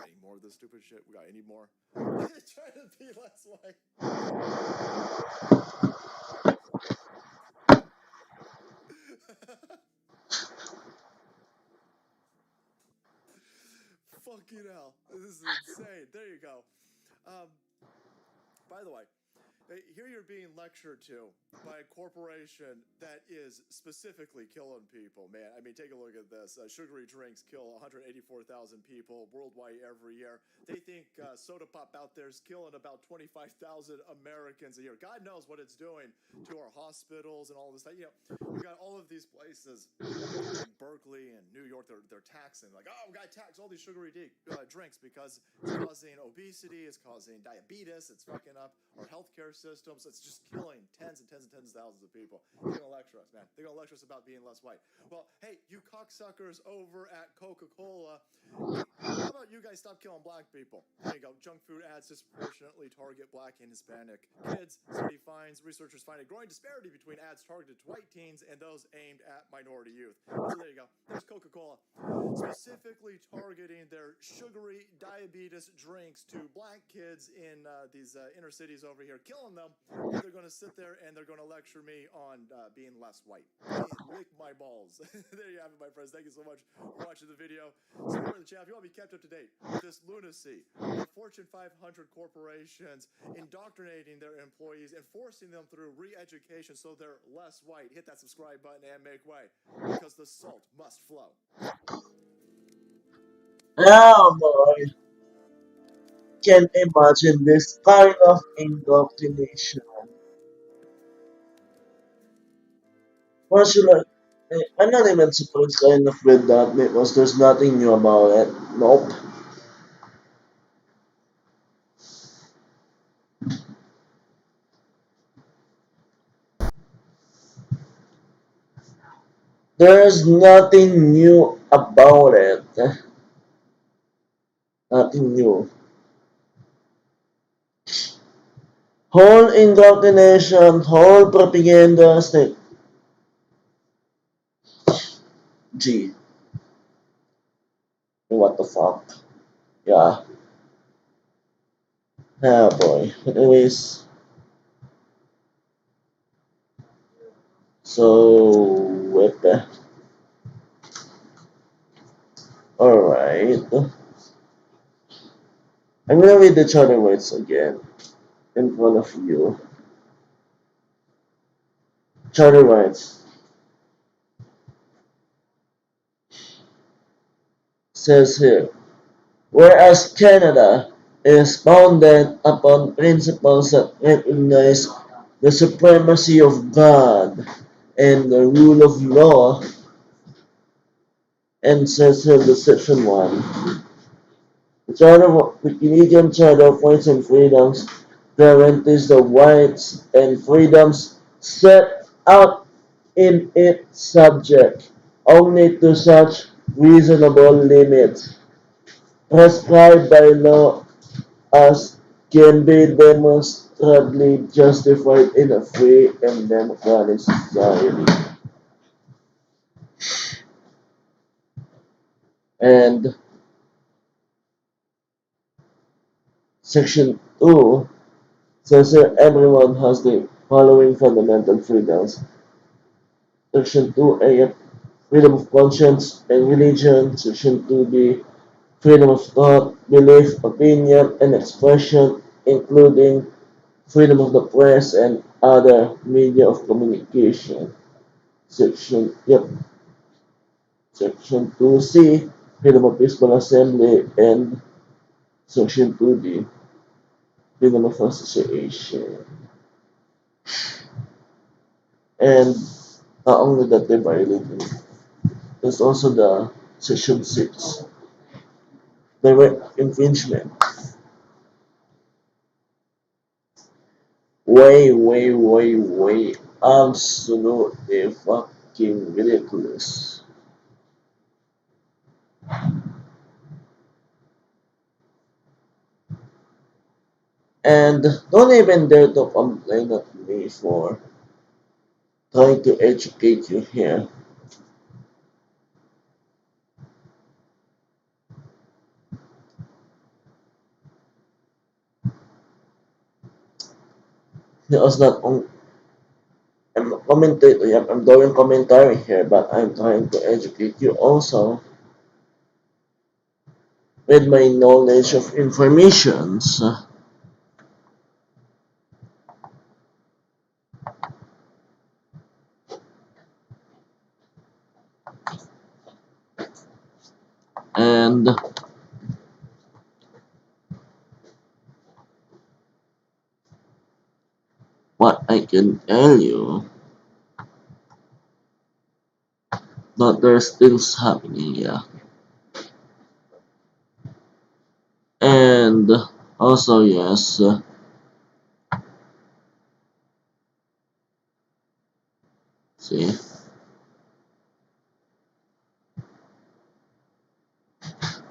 Any more of this stupid shit? We got any more? Trying to be less white. Fucking hell. This is insane. There you go. By the way, here you're being lectured to by a corporation that is specifically killing people, man. I mean, take a look at this. Sugary drinks kill 184,000 people worldwide every year. They think soda pop out there is killing about 25,000 Americans a year. God knows what it's doing to our hospitals and all this stuff. You know, you got all of these places in Berkeley and New York. They're taxing, like, oh, we got to tax all these sugary drinks because it's causing obesity, it's causing diabetes, it's fucking up our healthcare systems. It's just killing tens and tens of thousands of people. They're going to lecture us, man. They're going to lecture us about being less white. Well, hey, you cocksuckers over at Coca-Cola, how about you guys stop killing black people? There you go. Junk food ads disproportionately target black and Hispanic kids. Study finds, researchers find a growing disparity between ads targeted to white teens and those aimed at minority youth. So there you go. There's Coca-Cola. Specifically targeting their sugary diabetes drinks to black kids in these inner cities over here, killing them. And they're going to sit there and they're going to lecture me on being less white. Lick my balls. There you have it, my friends. Thank you so much for watching the video. Support the channel. If you want to be kept up to date with this lunacy of Fortune 500 corporations indoctrinating their employees and forcing them through re-education so they're less white, hit that subscribe button and make way, because the salt must flow. Oh boy. Can't imagine this kind of indoctrination. What should I'm not even surprised kind of with that because there's nothing new about it. Nope. There's nothing new about it. Nothing new. Whole indoctrination, whole propaganda, gee, what the fuck? Yeah. Ah boy. Anyways, so with alright. I'm gonna read the charter words again in front of you. Charter words says here, whereas Canada is founded upon principles that recognize the supremacy of God and the rule of law, and says here the section 1. The Canadian Charter of Rights and Freedoms guarantees the rights and freedoms set out in its subject only to such reasonable limits prescribed by law as can be demonstrably justified in a free and democratic society. And Section 2 says that everyone has the following fundamental freedoms. Section 2A, freedom of conscience and religion. Section 2B, freedom of thought, belief, opinion, and expression, including freedom of the press and other media of communication. Section 2C, freedom of peaceful assembly, and Section 2D, freedom of association. And not only that they violated, there's also the Section 6, direct infringement. Way, absolutely fucking ridiculous. And don't even dare to complain at me for trying to educate you here. Because not on, I'm commentating, I'm doing commentary here, but I'm trying to educate you also with my knowledge of informations. And what I can tell you that there's things happening, yeah. And also, yes, see,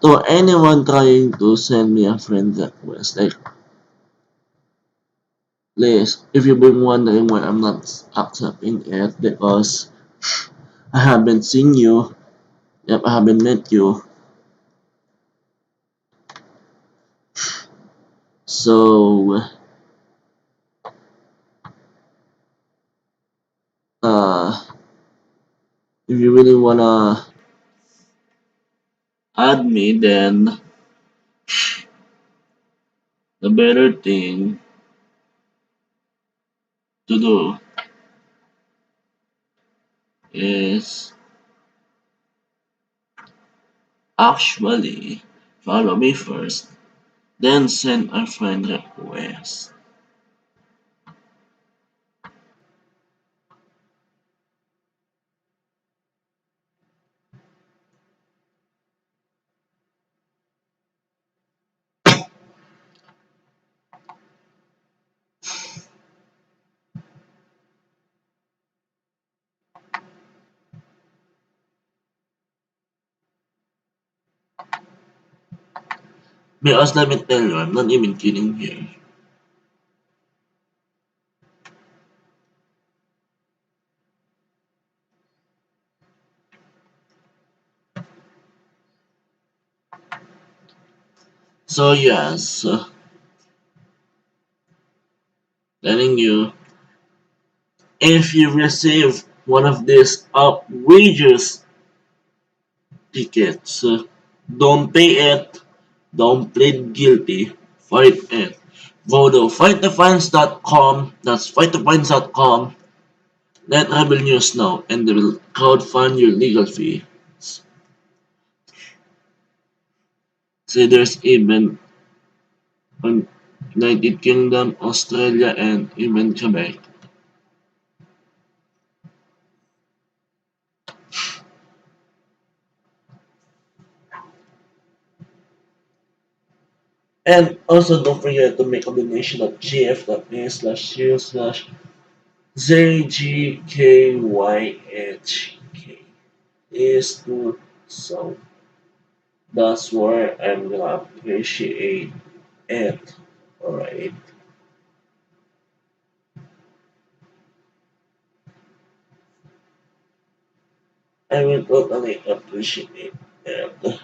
to anyone trying to send me a friend request, like, please, if you've been wondering why I'm not accepting it, because I haven't seen you, yep, I haven't met you, so, uh, if you really wanna add me, then the better thing to do is actually follow me first, then send a friend request. Because let me tell you, I'm not even kidding here. So yes, telling you, if you receive one of these outrageous tickets, don't pay it, don't plead guilty, fight it. Go to fightthefines.com, that's fightthefines.com, let Rebel News know, and they will crowdfund your legal fee. See, there's even United Kingdom, Australia, and even Quebec. And also don't forget to make a donation at gf.me/u/zgkyhk is to so that's where I'm gonna appreciate it. Alright. I will totally appreciate it.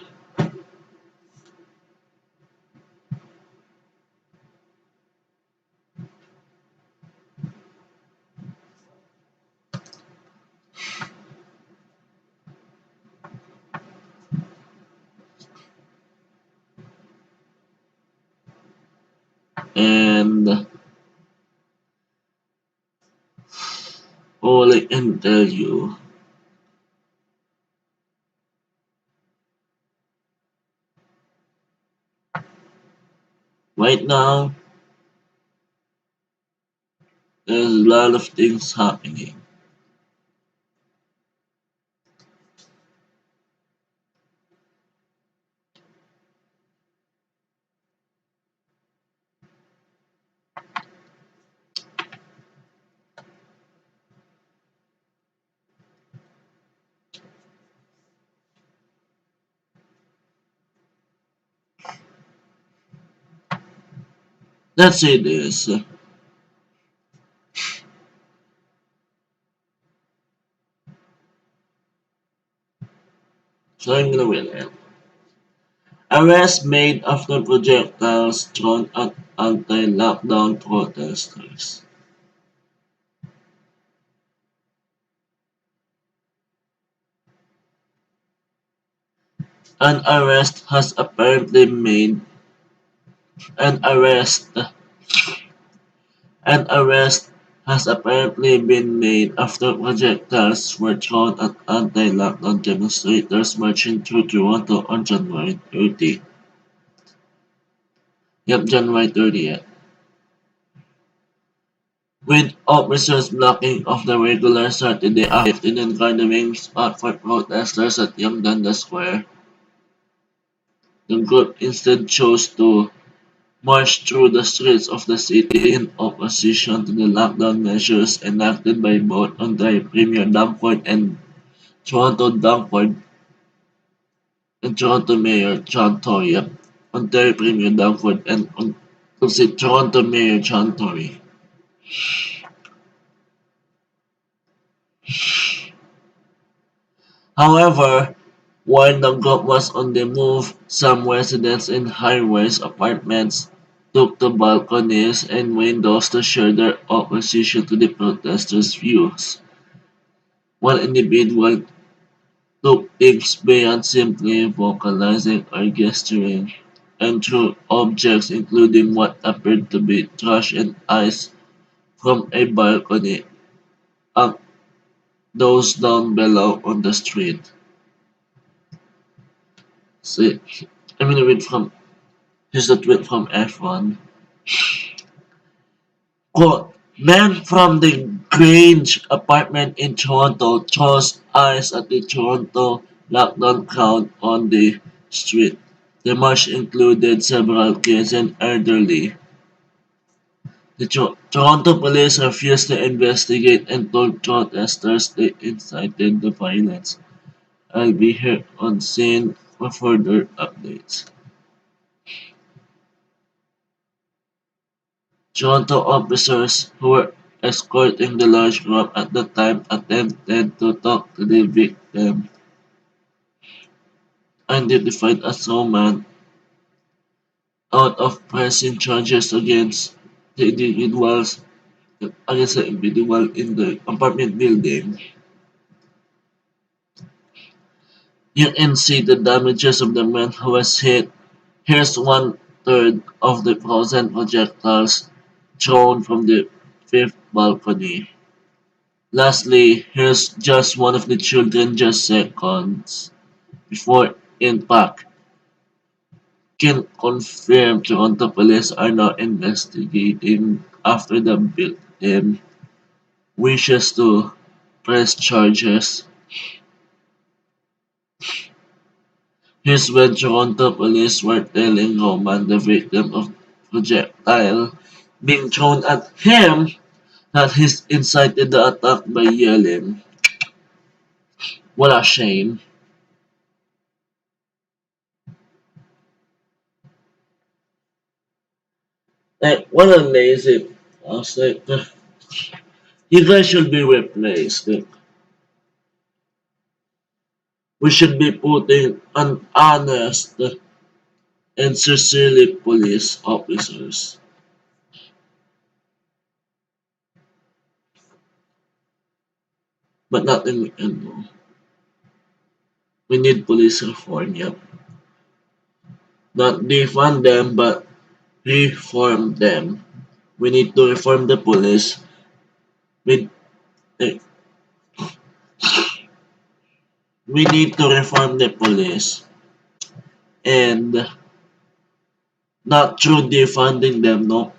And all I can tell you right now, there's a lot of things happening. Let's say this. So I'm gonna read it. Arrest made after projectiles thrown at anti-lockdown protesters. An arrest has apparently made an arrest an arrest has apparently been made after projectiles were thrown at anti-lockdown demonstrators marching through Toronto on January 30. Yep, January 30th. With officers blocking off the regular Saturday afternoon gathering spot for protesters at Yonge Dundas Square, the group instead chose to march through the streets of the city in opposition to the lockdown measures enacted by both Ontario Premier Danforth and Toronto Danforth and Toronto Mayor John Tory. Ontario Premier Danforth and Toronto Mayor John Tory. However, while the group was on the move, some residents in high-rise apartments took to balconies and windows to share their opposition to the protesters' views, while individuals took things beyond simply vocalizing or gesturing, and threw objects including what appeared to be trash and ice from a balcony at those down below on the street. See, I'm gonna read from here's a tweet from F1. Quote, man from the Grange apartment in Toronto throws ice at the Toronto lockdown crowd on the street. The march included several kids and elderly. The Toronto police refused to investigate and told protesters they incited the violence. I'll be here on scene for further updates. Toronto officers who were escorting the large group at the time attempted to talk to the victim, identified as Roman, out of pressing charges the individuals against the individual in the apartment building. You can see the damages of the man who was hit. Here's one third of the frozen projectiles thrown from the fifth balcony. Lastly, here's just one of the children just seconds before impact. Can confirm Toronto police are now investigating after the victim wishes to press charges. Here's when Toronto police were telling Roman, the victim of projectile being thrown at him, that he's incited the attack by yelling, "What a shame." Like, what a lazy. I was like, you guys should be replaced. Like, we should be putting an honest and sincerely police officers. But nothing we can do. We need police reform, yep. Not defund them, but reform them. We need to reform the police. We, eh, we need to reform the police. And not through defunding them, no.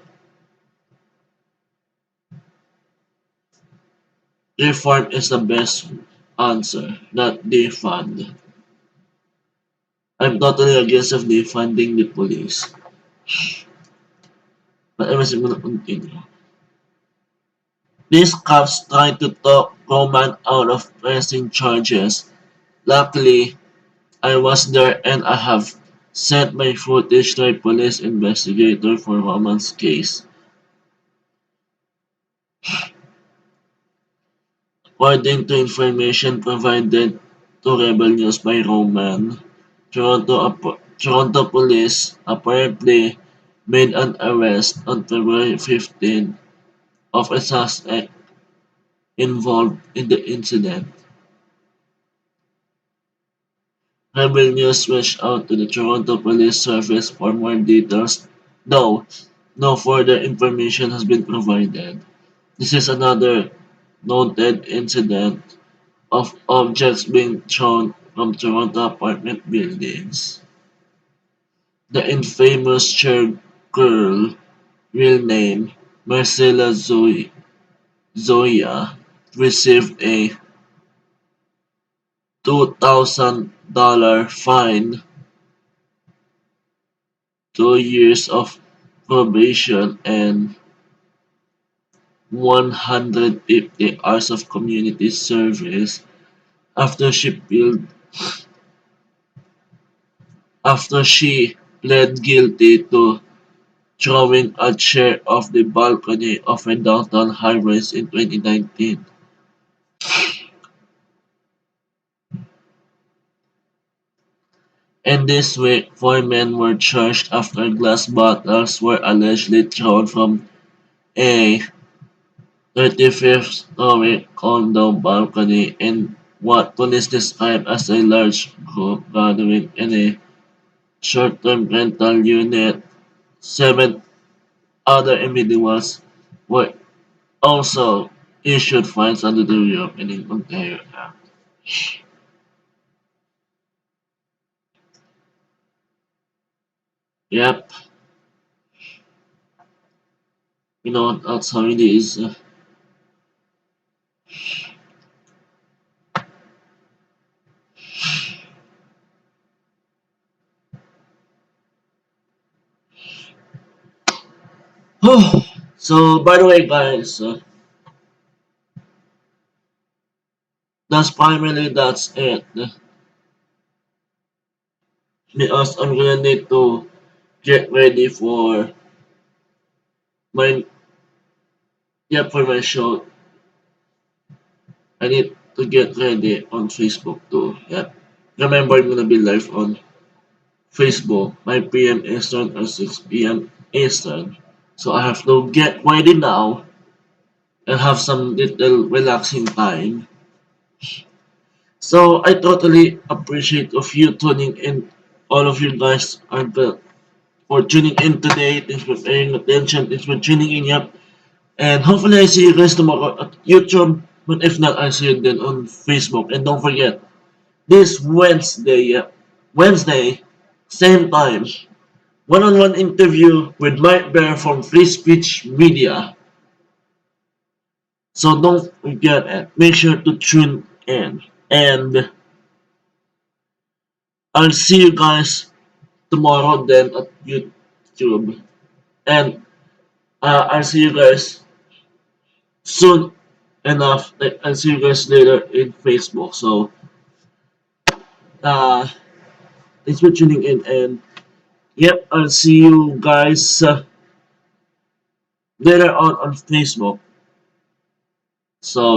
Reform is the best answer, not defund. I'm totally against of defunding the police. But I was gonna continue. These cops tried to talk Roman out of pressing charges. Luckily, I was there and I have sent my footage to a police investigator for Roman's case. According to information provided to Rebel News by Roman, Toronto police apparently made an arrest on February 15 of a suspect involved in the incident. Rebel News reached out to the Toronto Police Service for more details, though no further information has been provided. This is another noted incident of objects being thrown from Toronto apartment buildings. The infamous chair girl, real name Marcella Zoya, received a $2,000 fine, 2 years of probation, and 150 hours of community service after she pled guilty to throwing a chair off the balcony of a downtown high-rise in 2019. In this week, 4 men were charged after glass bottles were allegedly thrown from a 35th-story condo balcony in what police described as a large group gathering in a short-term rental unit. 7 other individuals were also issued fines under the Reopening Ontario Act. Yep, you know that's how it is. So, by the way, guys, that's it. Because I'm gonna need to get ready for my for my show. I need to get ready on Facebook too. Yeah. Remember, I'm gonna be live on Facebook 5 p.m. Eastern or 6 p.m. Eastern. So I have to get ready now and have some little relaxing time. So I totally appreciate of you tuning in. All of you guys are for tuning in today. Thanks for paying attention. Thanks for tuning in. Yep. And hopefully I see you guys tomorrow at YouTube. But if not, I see you then on Facebook. And don't forget, this Wednesday, same time, one-on-one interview with Mike Bear from Free Speech Media. So don't forget it. Make sure to tune in. And I'll see you guys tomorrow then at YouTube. And I'll see you guys soon enough. I'll see you guys later in Facebook. So uh, thanks for tuning in. And yep, I'll see you guys later on Facebook. So